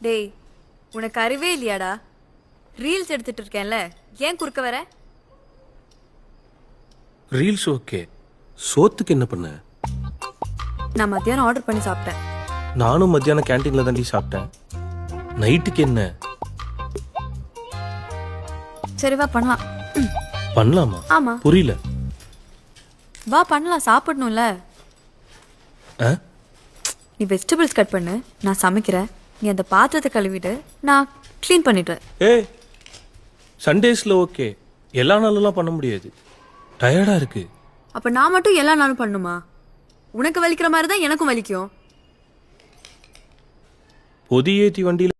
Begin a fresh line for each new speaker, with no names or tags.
டேய் உனக்கு அறிவே இல்லையாடா? ரீல்ஸ் எடுத்துட்டு இருக்கேன்ல, ஏன் குறுக்க வர?
ரீல்ஸ் ஓகே, சோத்துக்கு என்ன பண்ண?
நான் மத்தியானம் ஆர்டர் பண்ணி சாப்பிட்டேன்.
நானும் மத்தியானம் கேன்டீன்ல தாண்டி சாப்பிட்டேன். நைட்டுக்கு என்ன?
சரி வா பண்ணலாம்.
பண்ணலாமா?
ஆமா.
புரியல.
வா பண்ணலாம், சாப்பிடணும்ல.
ஆ?
நீ வெஜிடபிள்ஸ் கட் பண்ணு, நான் சமைக்கிறேன். நீ அந்த பாத்திரத்தை கழுவிட்டு நான் க்ளீன் பண்ணிடுறேன்.
ஏய், சண்டேஸ்ல ஓகே, எல்லா நாளெல்லாம் பண்ண முடியாது, டயர்டா இருக்கு.
அப்ப நான் மட்டும் எல்லா நாளும் பண்ணுமா? உனக்கு வலிக்கிற மாதிரி தான் எனக்கும் வலிக்கும்.
பொதி ஏத்தி வண்டியில